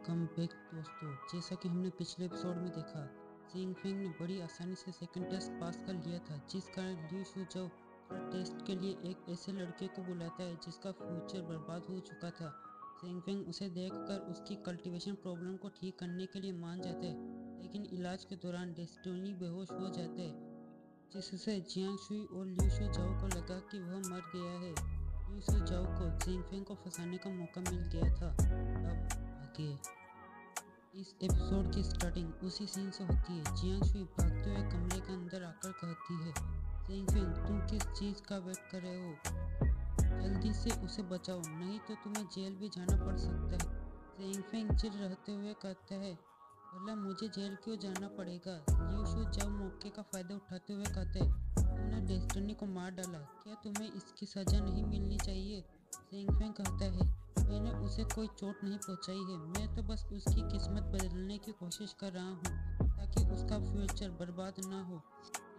Welcome back दोस्तों। जैसा कि हमने पिछले एपिसोड में देखा, जिंग फेंग ने बड़ी आसानी से सेकंड टेस्ट पास कर लिया था, जिस कारण ल्यू शुजाओ टेस्ट के लिए एक ऐसे लड़के को बुलाता है जिसका फ्यूचर बर्बाद हो चुका था। जिंग फेंग उसे देखकर उसकी कल्टीवेशन प्रॉब्लम को ठीक करने के लिए मान जाता है, लेकिन इलाज के दौरान डेस्टिनी बेहोश हो जाता है, जिससे जियांग शुई और ल्यू शुजाओ को लगा कि वह मर गया है। ल्यू शुजाओ को जिंग फेंग को फंसाने का मौका मिल गया था। अब आगे इस एपिसोड की स्टार्टिंग उसी सीन से होती है। जियांग शुई भागते हुए कमरे के अंदर आकर कहती है, जिंग फेंग तुम किस चीज़ का वेट कर रहे हो, जल्दी से उसे बचाओ, नहीं तो तुम्हें जेल भी जाना पड़ सकता है। जिंग फेंग चिढ़ रहते हुए कहता है, भला मुझे जेल क्यों जाना पड़ेगा। ल्यू शू जब मौके का फायदा उठाते हुए कहते हैं, तुमने डेस्टिनी को मार डाला, क्या तुम्हें इसकी सजा नहीं मिलनी चाहिए। जिंग फेंग कहता है, मैंने उसे कोई चोट नहीं पहुंचाई है, मैं तो बस उसकी किस्मत बदलने की कोशिश कर रहा हूँ ताकि उसका फ्यूचर बर्बाद ना हो।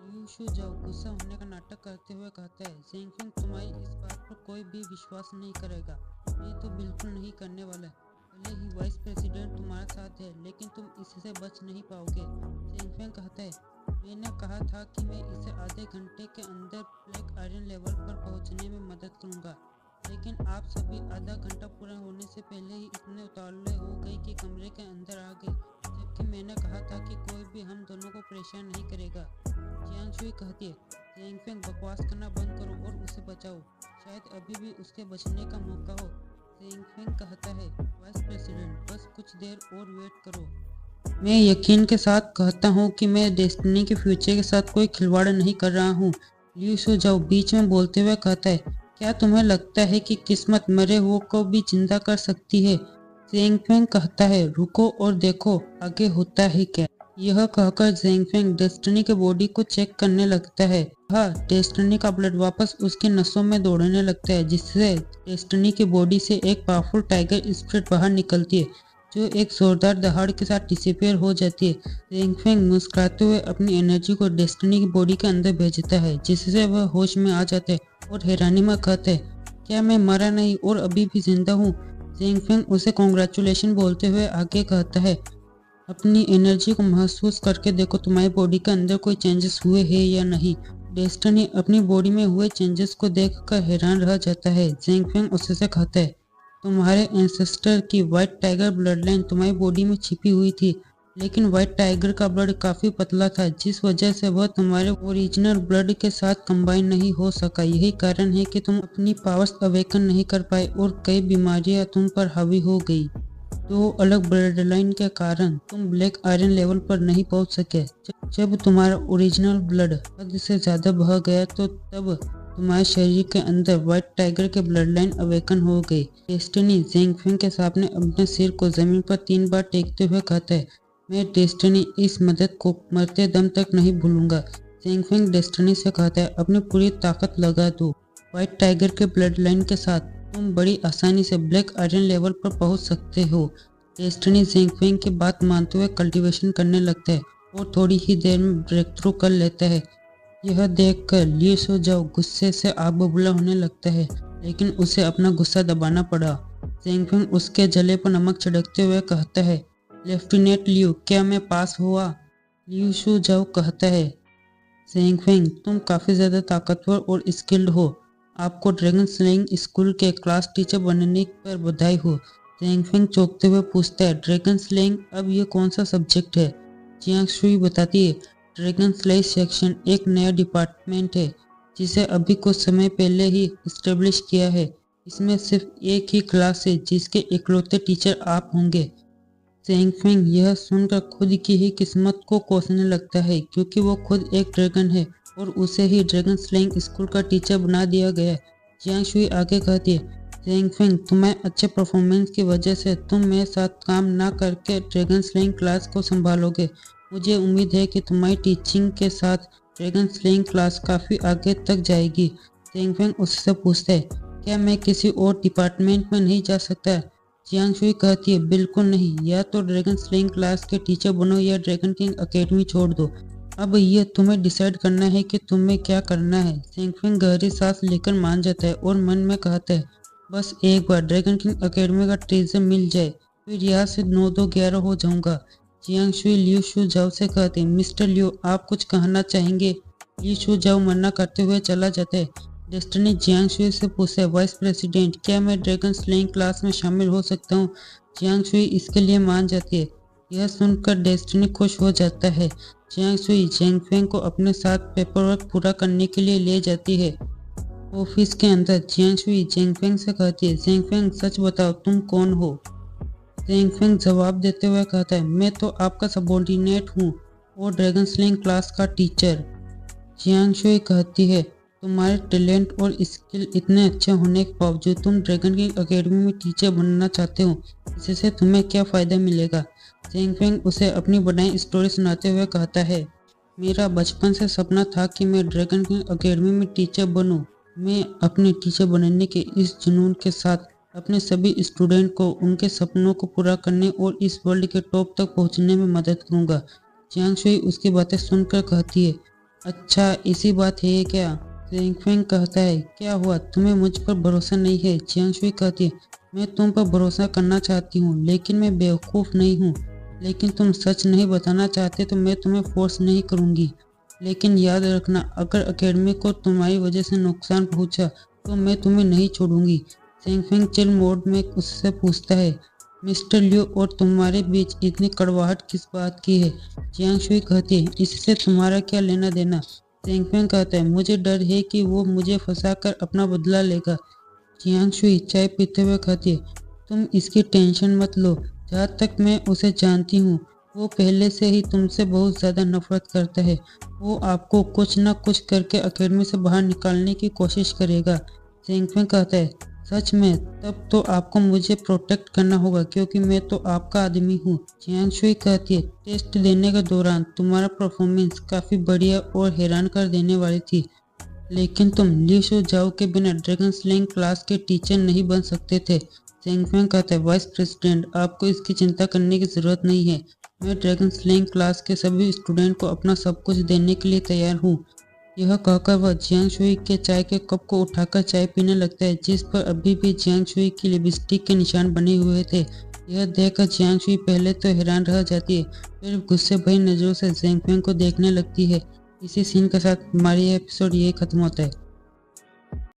ल्यू शू जाओ गुस्सा होने का नाटक करते हुए कहता है, जिंग फेंग तुम्हारी इस बात पर कोई भी विश्वास नहीं करेगा, मैं तो बिल्कुल नहीं करने वाला। भले ही वाइस प्रेसिडेंट तुम्हारा साथ है, लेकिन तुम इससे बच नहीं पाओगे। जिंग फेंग कहता है, मैंने कहा था कि मैं इसे आधे घंटे के अंदर ब्लैक आयरन लेवल पर पहुंचने में मदद करूंगा, लेकिन आप सभी आधा घंटा पूरा होने से पहले ही इतने उतावले हो गए कि कमरे के अंदर आ गए, जबकि मैंने कहा था कि कोई भी हम दोनों को परेशान नहीं करेगा। जियांग शुई कहती है, जिंग फेंग बकवास करना बंद करो और उसे बचाओ, शायद अभी भी उसके बचने का मौका हो। जिंग फेंग कहता है, वाइस प्रेसिडेंट बस कुछ देर और वेट करो। मैं यकीन के साथ कहता हूँ कि मैं डेस्टिनी के फ्यूचर के साथ कोई खिलवाड़ नहीं कर रहा हूँ। ल्यू शू जाओ बीच में बोलते हुए कहता है, क्या तुम्हें लगता है कि किस्मत मरे हुए को भी जिंदा कर सकती है। जिंग फेंग कहता है, रुको और देखो आगे होता है क्या। यह कहकर जिंग फेंग डेस्टिनी के बॉडी को चेक करने लगता है। हाँ, डेस्टिनी का ब्लड वापस उसकी नसों में दौड़ने लगता है, जिससे डेस्टिनी की बॉडी से एक पावरफुल टाइगर स्पिरिट बाहर निकलती है, जो एक जोरदार दहाड़ के साथ डिसअपीयर हो जाती है। जिंग फेंग मुस्कुराते हुए अपनी एनर्जी को डेस्टिनी की बॉडी के अंदर भेजता है, जिससे वह होश में आ जाता है और हैरानी में कहता है, क्या मैं मरा नहीं और अभी भी जिंदा हूँ। जिंग फेंग उसे कॉन्ग्रेचुलेशन बोलते हुए आगे कहता है, अपनी एनर्जी को महसूस करके देखो तुम्हारी बॉडी के अंदर कोई चेंजेस हुए हैं या नहीं। डेस्टिनी अपनी बॉडी में हुए चेंजेस को देखकर हैरान रह जाता है। जिंग फेंग उससे कहता है, तुम्हारे एंसेस्टर की व्हाइट टाइगर ब्लड लाइन तुम्हारी बॉडी में छिपी हुई थी, लेकिन व्हाइट टाइगर का ब्लड काफी पतला था, जिस वजह से वह तुम्हारे ओरिजिनल ब्लड के साथ कंबाइन नहीं हो सका। यही कारण है कि तुम अपनी पावर्स अवेकन नहीं कर पाए और कई बीमारियां तुम पर हावी हो गई। दो अलग ब्लड लाइन के कारण तुम ब्लैक आयरन लेवल पर नहीं पहुंच सके। जब तुम्हारा ओरिजिनल ब्लड हद से ज्यादा बह गया तो तब तुम्हारे शरीर के अंदर व्हाइट टाइगर के ब्लड लाइन अवेकन हो गई। डेस्टिनी जिंग फेंग के सामने अपने सिर को जमीन पर 3 बार टेकते हुए कहता है, मैं डेस्टिनी इस मदद को मरते दम तक नहीं भूलूंगा। जिंग फेंग डेस्टिनी से कहता है, अपनी पूरी ताकत लगा दो, व्हाइट टाइगर के ब्लड लाइन के साथ तुम बड़ी आसानी से ब्लैक आयरन लेवल पर पहुंच सकते हो। डेस्टिनी जिंग फेंग की बात मानते हुए कल्टीवेशन करने लगता है और थोड़ी ही देर में ब्रेक थ्रू कर लेता है। यह देखकर ल्यू शू जाओ गुस्से से आग बबूला होने लगता है, लेकिन उसे अपना गुस्सा दबाना पड़ा। जिंग फेंग उसके जले पर नमक छिड़कते हुए कहता है, लेफ्टिनेंट ल्यू, क्या मैं पास हुआ। ल्यू शू जाओ कहता है, जिंग फेंग तुम काफी ज्यादा ताकतवर और स्किल्ड हो, आपको ड्रैगन स्लेइंग स्कूल के क्लास टीचर बनने पर बधाई हो। जिंग फेंग चौंकते हुए पूछता है, ड्रैगन स्लेइंग, अब ये कौन सा सब्जेक्ट है। जियांग शुई बताती है, ड्रैगन स्लेइंग सेक्शन एक नया डिपार्टमेंट है जिसे अभी कुछ समय पहले ही इस्टेब्लिश किया है। इसमें सिर्फ एक ही क्लास है जिसके इकलौते टीचर आप होंगे। जिंग फेंग यह सुनकर खुद की ही किस्मत को कोसने लगता है, क्योंकि वो खुद एक ड्रैगन है और उसे ही ड्रैगन स्लेइंग स्कूल का टीचर बना दिया गया। जियांग शुई आगे कहती है, जिंग फेंग तुम्हारे अच्छे परफॉर्मेंस की वजह से तुम मेरे साथ काम ना करके ड्रैगन स्लेइंग क्लास को संभालोगे। मुझे उम्मीद है कि तुम्हारी टीचिंग के साथ ड्रैगन स्लेइंग क्लास काफ़ी आगे तक जाएगी। जिंग फेंग उससे पूछता है, क्या मैं किसी और डिपार्टमेंट में नहीं जा सकता। जियांग शुई कहती है, बिल्कुल नहीं, या तो ड्रैगन स्लेइंग क्लास के टीचर बनो या ड्रैगन किंग एकेडमी छोड़ दो। अब ये तुम्हें डिसाइड करना है कि तुम्हें क्या करना है। जिंग फेंग गहरी सांस लेकर मान जाता है और मन में कहता है, बस एक बार ड्रैगन किंग एकेडमी का ट्रेजर मिल जाए फिर यहाँ से 9-2-11 हो जाऊंगा। जियांग शुई लियू शू जाओ से कहते, मिस्टर लियू आप कुछ कहना चाहेंगे? लियू शू जाओ मना करते हुए चला जाता है। डेस्टिनी जियांग शुई से पूछता है, वाइस प्रेसिडेंट क्या मैं ड्रैगन स्लेइंग क्लास में शामिल हो सकता हूँ? जियांग शुई इसके लिए मान जाती है। यह सुनकर डेस्टिनी खुश हो जाता है। जियांग शुई जेंगफेंग को अपने साथ पेपरवर्क पूरा करने के लिए ले जाती है। ऑफिस के अंदर जियांग शुई जेंगफेंग से कहती है, जेंगफेंग सच बताओ तुम कौन हो? जेंगफेंग जवाब देते हुए कहता है, मैं तो आपका सबॉर्डिनेट हूँ और ड्रैगन स्लेइंग क्लास का टीचर। जियांग शुई कहती है, तुम्हारे टैलेंट और स्किल इतने अच्छे होने के बावजूद तुम ड्रैगन की एकेडमी में टीचर बनना चाहते हो, इससे तुम्हें क्या फ़ायदा मिलेगा? जेंगफेंग उसे अपनी बनाई स्टोरी सुनाते हुए कहता है, मेरा बचपन से सपना था कि मैं ड्रैगन की एकेडमी में टीचर बनूं। मैं अपने टीचर बनने के इस जुनून के साथ अपने सभी स्टूडेंट को उनके सपनों को पूरा करने और इस वर्ल्ड के टॉप तक पहुंचने में मदद करूंगा। जियांग शुई उसकी बातें सुनकर कहती है, अच्छा इसी बात है क्या? जेंगफेंग कहता है, क्या हुआ तुम्हें मुझ पर भरोसा नहीं है? जियांग शुई कहती है, मैं तुम पर भरोसा करना चाहती हूँ लेकिन मैं बेवकूफ़ नहीं हूँ। लेकिन तुम सच नहीं बताना चाहते तो मैं तुम्हें फोर्स नहीं करूँगी। लेकिन याद रखना अगर एकेडमी को तुम्हारी वजह से नुकसान पहुँचा तो मैं तुम्हें नहीं छोड़ूंगी। जेंगफेंग चिल मोड में उससे पूछता है, मिस्टर लियो और तुम्हारे बीच इतनी कड़वाहट किस बात की है? जियांग शुई कहती है, इससे तुम्हारा क्या लेना देना? जेंगफेंग कहता है, मुझे डर है कि वो मुझे फंसाकर अपना बदला लेगा। जियांग शुई चाय पीते हुए कहती है, तुम इसकी टेंशन मत लो, जहाँ तक मैं उसे जानती हूँ वो पहले से ही तुमसे बहुत ज़्यादा नफरत करता है। वो आपको कुछ न कुछ करके एकेडमी से बाहर निकालने की कोशिश करेगा। जेंगफेंग कहता है, सच में? तब तो आपको मुझे प्रोटेक्ट करना होगा क्योंकि मैं तो आपका आदमी हूँ। जियांग शुई कहती है, टेस्ट देने के दौरान तुम्हारा परफॉर्मेंस काफ़ी बढ़िया और हैरान कर देने वाली थी, लेकिन तुम ली शू जाओ के बिना ड्रैगन स्लेइंग क्लास के टीचर नहीं बन सकते थे। जेंगफेंग कहता है, वाइस प्रेसिडेंट आपको इसकी चिंता करने की ज़रूरत नहीं है। मैं ड्रैगन स्लेइंग क्लास के सभी स्टूडेंट को अपना सब कुछ देने के लिए तैयार हूँ। यह कहकर वह जियांग शुई के चाय के कप को उठाकर चाय पीने लगता है, जिस पर अभी भी जियांग शुई की लिपस्टिक के निशान बने हुए थे। यह देखकर जियांग शुई पहले तो हैरान रह जाती है, फिर गुस्से भरी नज़रों से जेंगफेंग को देखने लगती है। इसी सीन के साथ हमारी एपिसोड यही खत्म होता है।